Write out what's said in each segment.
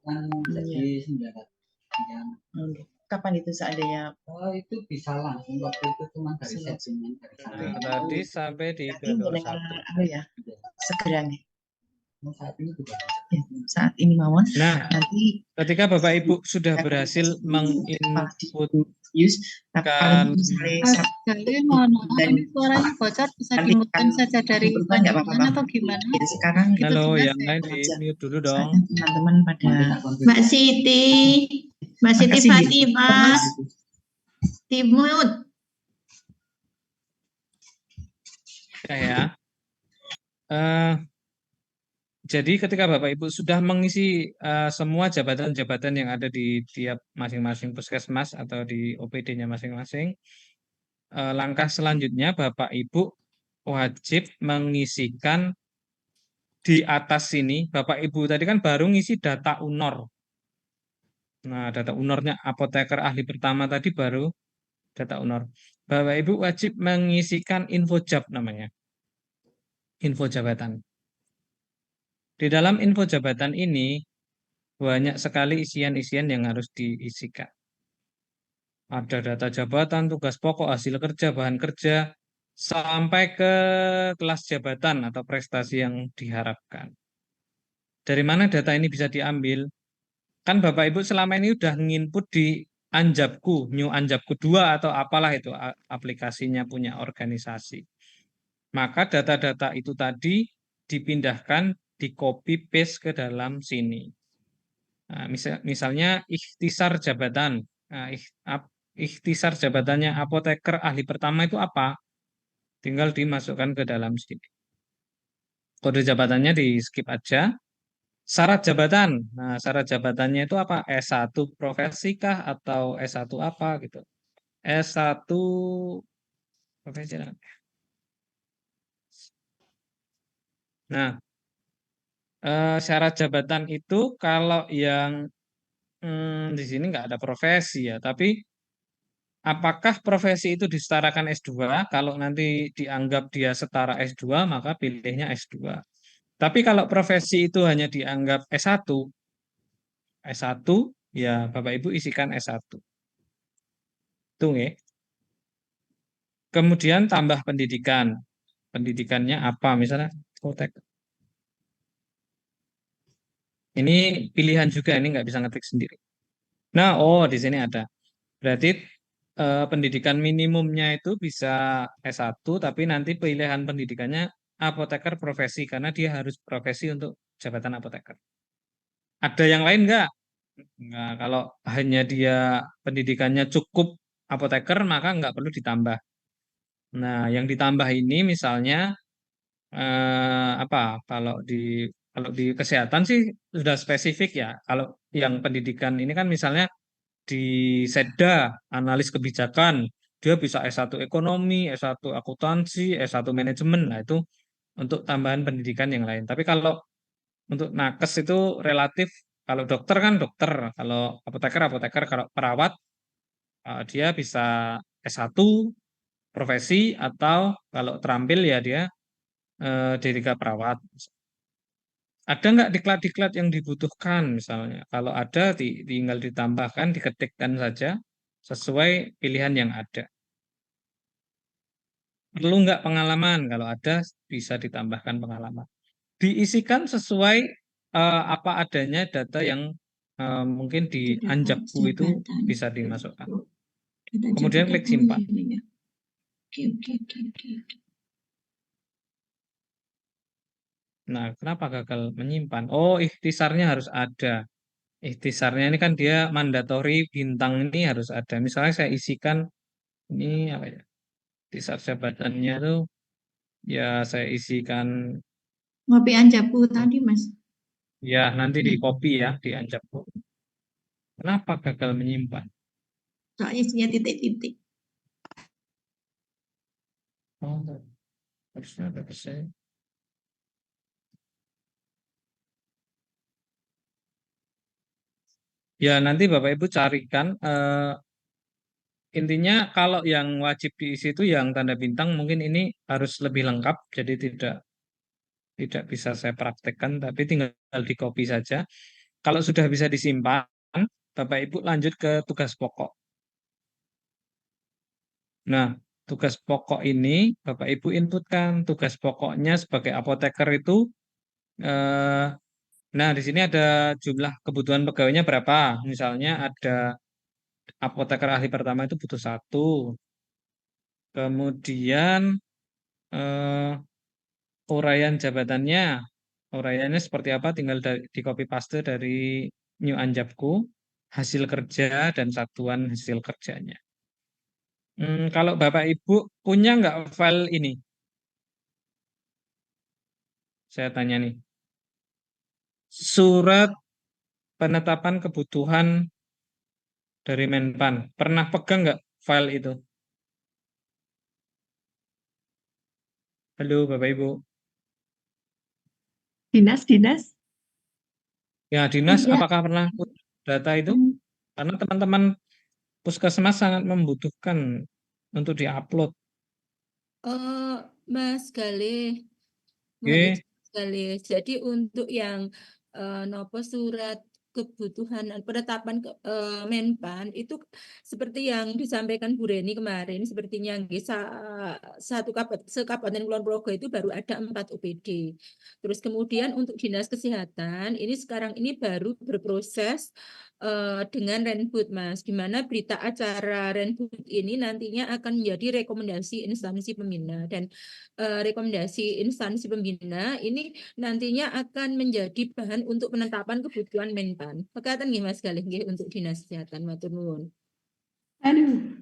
kan jadi 900 sekian. Kapan itu seandainya? Itu bisa langsung, waktu itu cuma dari settingan dari sana. Tadi sampai di Berarti mendengar 21. ya, segera nih. Saat ini juga Ya, saat ini mawon. Nah, nanti ketika Bapak Ibu sudah berhasil menginputkan Jadi mohon maaf, ini suaranya bocor, bisa dimutkan saja dari panjenengan atau gimana? Jadi sekarang halo, yang lain di mute dulu dong. teman-teman pada Mbak Siti Fatimah, dimute. Ya. Jadi ketika Bapak Ibu sudah mengisi semua jabatan-jabatan yang ada di tiap masing-masing puskesmas atau di OPD-nya masing-masing, langkah selanjutnya Bapak Ibu wajib mengisikan di atas sini. Bapak Ibu tadi kan baru ngisi data UNOR. Nah, data UNOR-nya apoteker ahli pertama tadi baru data UNOR. Bapak Ibu wajib mengisikan info jab namanya. Info jabatan. Di dalam info jabatan ini banyak sekali isian-isian yang harus diisikan. Ada data jabatan, tugas pokok, hasil kerja, bahan kerja, sampai ke kelas jabatan atau prestasi yang diharapkan. Dari mana data ini bisa diambil? Kan Bapak Ibu selama ini udah nginput di Anjabku, New Anjabku 2 atau apalah itu aplikasinya punya organisasi. Maka data-data itu tadi dipindahkan, di copy paste ke dalam sini. Nah, misalnya ikhtisar jabatan. Nah, ikhtisar jabatannya apoteker ahli pertama itu apa? Tinggal dimasukkan ke dalam sini. Kode jabatannya di skip aja. Syarat jabatan. Nah, syarat jabatannya itu apa? S1 profesi kah atau S1 apa gitu. S1 profesi. Nah, syarat jabatan itu kalau yang di sini nggak ada profesi ya, tapi apakah profesi itu disetarakan S2? Kalau nanti dianggap dia setara S2, maka pilihnya S2. Tapi kalau profesi itu hanya dianggap S1, S1 ya Bapak Ibu isikan S1. Tuh ya. Kemudian tambah pendidikan. Pendidikannya apa? Misalnya Fotek. Ini pilihan juga, ini nggak bisa ngetik sendiri. Nah, di sini ada. Berarti pendidikan minimumnya itu bisa S1, tapi nanti pilihan pendidikannya apoteker profesi, karena dia harus profesi untuk jabatan apoteker. Ada yang lain nggak? Nggak, kalau hanya dia pendidikannya cukup apoteker, maka nggak perlu ditambah. Nah, yang ditambah ini misalnya apa? Kalau di kesehatan sih sudah spesifik ya. Kalau yang pendidikan ini kan misalnya di Sedda, analis kebijakan, dia bisa S1 ekonomi, S1 akuntansi, S1 manajemen. Nah, itu untuk tambahan pendidikan yang lain. Tapi kalau untuk nakes itu relatif, kalau dokter kan dokter, kalau apoteker, kalau perawat dia bisa S1 profesi, atau kalau terampil ya dia D3 perawat. Ada nggak diklat-diklat yang dibutuhkan misalnya? Kalau ada, tinggal ditambahkan, diketikkan saja sesuai pilihan yang ada. Perlu nggak pengalaman? Kalau ada, bisa ditambahkan pengalaman. Diisikan sesuai apa adanya data yang mungkin di Anjabku itu bisa dimasukkan. Kemudian klik simpan. Nah, kenapa gagal menyimpan? Oh, ikhtisarnya harus ada. Ikhtisarnya ini kan dia mandatori, bintang ini harus ada. Misalnya saya isikan ini apa ya? Ikhtisar jabatannya tuh ya saya isikan Ngopi Anjabku tadi, Mas. ya nanti di copy ya di Anjabku. Kenapa gagal menyimpan? Soalnya isinya titik-titik. Oh, harusnya ada saya. Ya nanti Bapak Ibu carikan intinya kalau yang wajib diisi itu yang tanda bintang, mungkin ini harus lebih lengkap, jadi tidak bisa saya praktekkan, tapi tinggal di copy saja. kalau sudah bisa disimpan, Bapak Ibu lanjut ke tugas pokok. Nah, tugas pokok ini Bapak Ibu inputkan tugas pokoknya sebagai apoteker itu. Nah, di sini ada jumlah kebutuhan pegawainya berapa. Misalnya ada apoteker ahli pertama itu butuh 1. Kemudian eh, uraian jabatannya. Uraiannya seperti apa? Tinggal di copy paste dari New Anjapku, hasil kerja dan satuan hasil kerjanya. Kalau Bapak Ibu punya nggak file ini? Saya tanya nih. Surat penetapan kebutuhan dari Menpan. Pernah pegang nggak file itu? Halo Bapak Ibu. Dinas. Ya, dinas Tidak. apakah pernah punya data itu? Karena teman-teman puskesmas sangat membutuhkan untuk diupload. Mas Galih, mohon Oke, izin Mas Galih. Jadi untuk yang nopo surat kebutuhan penetapan Menpan itu seperti yang disampaikan Bu Reni kemarin, sepertinya nggih, sekabupaten Kulon Progo itu baru ada 4 OPD. Terus kemudian untuk dinas kesehatan ini sekarang ini baru berproses dengan Renbud, Mas, di mana berita acara Renbud ini nantinya akan menjadi rekomendasi instansi pembina, dan rekomendasi instansi pembina ini nantinya akan menjadi bahan untuk penetapan kebutuhan Menpan. Pekatan nggih Mas Galih nggih untuk dinas kesehatan, matur nuwun. Aduh.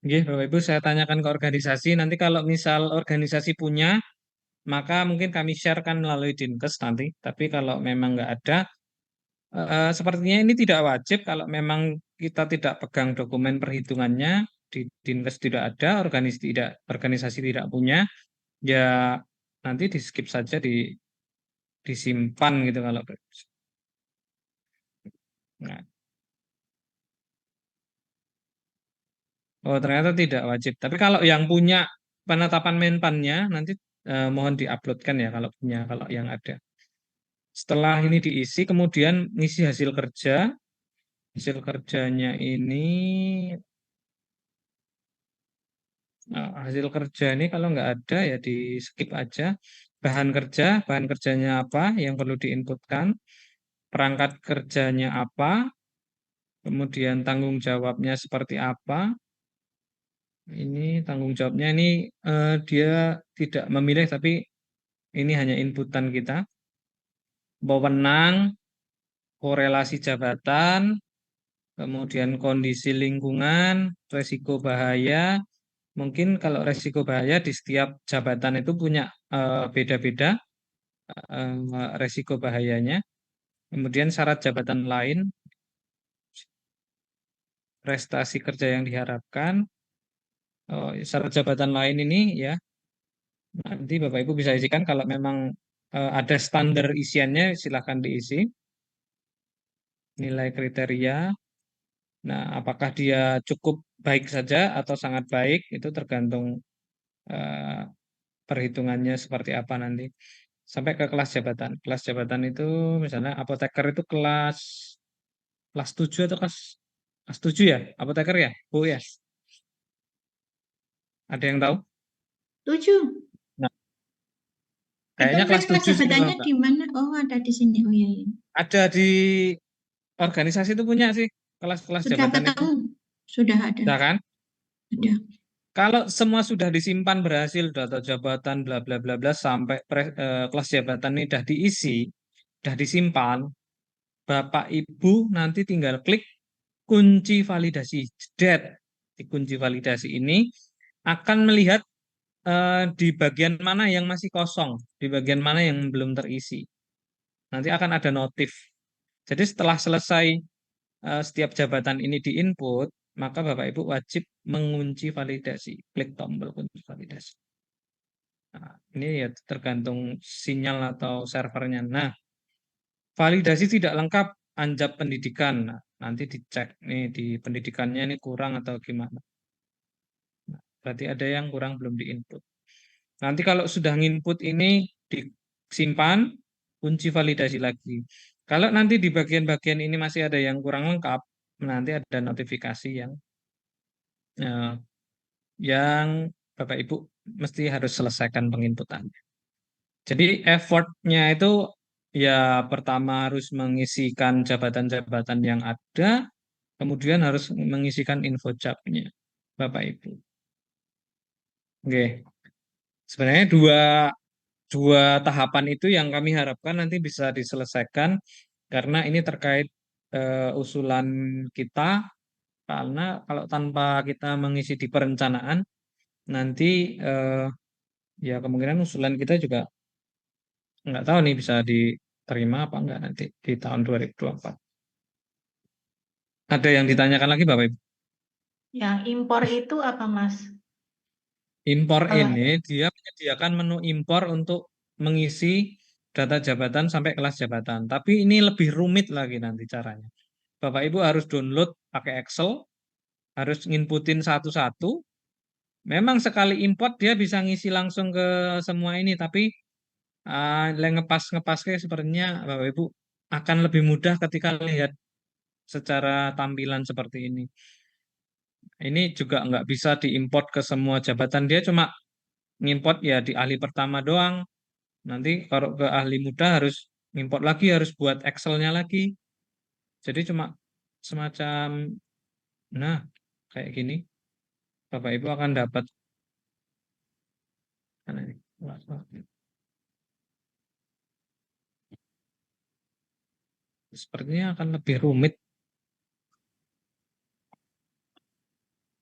Oke, Bapak Ibu saya tanyakan ke organisasi. Nanti kalau misal organisasi punya, maka mungkin kami sharekan melalui Dinkes nanti. Tapi kalau memang nggak ada, sepertinya ini tidak wajib. Kalau memang kita tidak pegang dokumen perhitungannya, di Dinkes tidak ada, organisasi tidak punya, ya nanti di skip saja, disimpan gitu kalau. Nah, oh ternyata tidak wajib. Tapi kalau yang punya penetapan Menpannya nanti mohon diuploadkan ya kalau punya, kalau yang ada. Setelah ini diisi, kemudian ngisi hasil kerja. Hasil kerjanya ini, hasil kerja ini kalau nggak ada ya di skip aja. Bahan kerjanya apa yang perlu diinputkan, perangkat kerjanya apa, kemudian tanggung jawabnya seperti apa. Ini tanggung jawabnya ini dia tidak memilih, tapi ini hanya inputan kita. Wewenang, korelasi jabatan, kemudian kondisi lingkungan, resiko bahaya. Mungkin kalau resiko bahaya di setiap jabatan itu punya beda-beda resiko bahayanya. Kemudian syarat jabatan lain, prestasi kerja yang diharapkan. Syarat jabatan lain ini ya nanti Bapak Ibu bisa isikan, kalau memang ada standar isiannya silahkan diisi. Nilai kriteria. Nah, apakah dia cukup baik saja atau sangat baik itu tergantung eh, perhitungannya seperti apa nanti. Sampai ke kelas jabatan. Kelas jabatan itu misalnya apoteker itu kelas 7 atau kelas 7 ya? Apoteker ya? Bu ya? Ada yang tahu? 7. Nah, Itu kayaknya kelas kelas 7 sih, jabatannya Mbak. di mana? Oh, ada di sini. Oh iya, iya. Ada di organisasi itu punya sih kelas-kelas Sudah jabatan itu. ketemu. Sudah ada. Ya kan? Sudah. Kalau semua sudah disimpan berhasil, data jabatan bla bla bla bla sampai kelas jabatan ini sudah diisi, sudah disimpan, Bapak Ibu nanti tinggal klik kunci validasi. Jdet. Di kunci validasi ini akan melihat di bagian mana yang masih kosong, di bagian mana yang belum terisi. Nanti akan ada notif. Jadi setelah selesai setiap jabatan ini diinput, maka Bapak Ibu wajib mengunci validasi. Klik tombol kunci validasi. Nah, ini ya tergantung sinyal atau servernya. Nah, validasi tidak lengkap anjap pendidikan. Nah, nanti dicek nih di pendidikannya ini kurang atau gimana. Nah, berarti ada yang kurang belum diinput. Nanti kalau sudah nginput ini disimpan, kunci validasi lagi. Kalau nanti di bagian-bagian ini masih ada yang kurang lengkap, nanti ada notifikasi yang Bapak Ibu mesti harus selesaikan penginputannya. Jadi effortnya itu ya pertama harus mengisikan jabatan-jabatan yang ada, kemudian harus mengisikan info job-nya, Bapak Ibu. Oke. Sebenarnya dua tahapan itu yang kami harapkan nanti bisa diselesaikan karena ini terkait usulan kita, karena kalau tanpa kita mengisi di perencanaan nanti ya kemungkinan usulan kita juga nggak tahu nih bisa diterima apa enggak nanti di tahun 2024. Ada yang ditanyakan lagi Bapak Ibu? Yang impor itu apa, Mas? Impor Kalau- ini dia menyediakan menu impor untuk mengisi data jabatan sampai kelas jabatan. Tapi ini lebih rumit lagi nanti caranya. Bapak Ibu harus download pakai Excel, harus nginputin satu-satu. Memang sekali import dia bisa ngisi langsung ke semua ini, tapi ngepas-ngepasnya sepertinya Bapak Ibu akan lebih mudah ketika lihat secara tampilan seperti ini. Ini juga nggak bisa diimport ke semua jabatan, dia cuma ngimport ya di ahli pertama doang. Nanti kalau ke ahli muda harus ngimport lagi, harus buat Excel-nya lagi. Jadi cuma semacam, nah kayak gini, Bapak Ibu akan dapat. Sepertinya akan lebih rumit.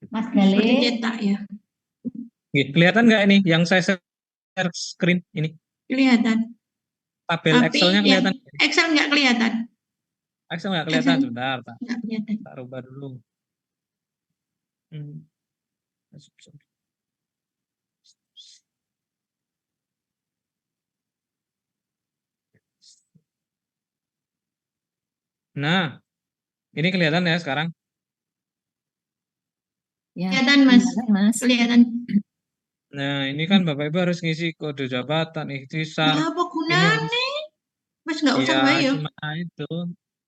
Mas Seperti Gale, cetak ya. Nih, kelihatan nggak ini yang saya share screen ini? Kelihatan. Tabel Tapi Excel-nya yang kelihatan? Excel nggak kelihatan. Excel nggak kelihatan, Excel sebentar, nggak kelihatan. tak rubah dulu. Nah, ini kelihatan ya sekarang? Ya, Kelihatan, Mas. Mas. Kelihatan. Nah, ini kan Bapak Ibu harus ngisi kode jabatan, ikhtisar. Nah, apa Ini harus, gunanya? Mas nggak usah ya bayar. cuma itu.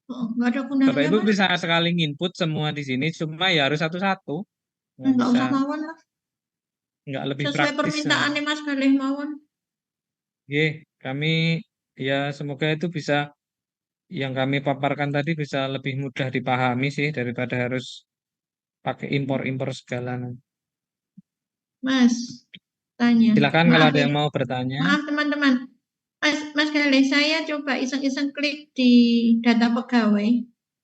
Oh, nggak ada Bapak gunanya, Ibu Mas. bisa sekali nginput semua di sini, cuma ya harus satu-satu. Nggak Nggak bisa, usah mawon lah. nggak lebih Sesuai praktis. permintaannya Mas Galih mawon. Oke, kami ya semoga itu bisa, yang kami paparkan tadi bisa lebih mudah dipahami sih daripada harus pakai impor-impor segala. Mas, tanya. Silakan kalau Maaf ada ya. yang mau bertanya. Maaf teman-teman. Mas Galih, saya coba iseng-iseng klik di data pegawai.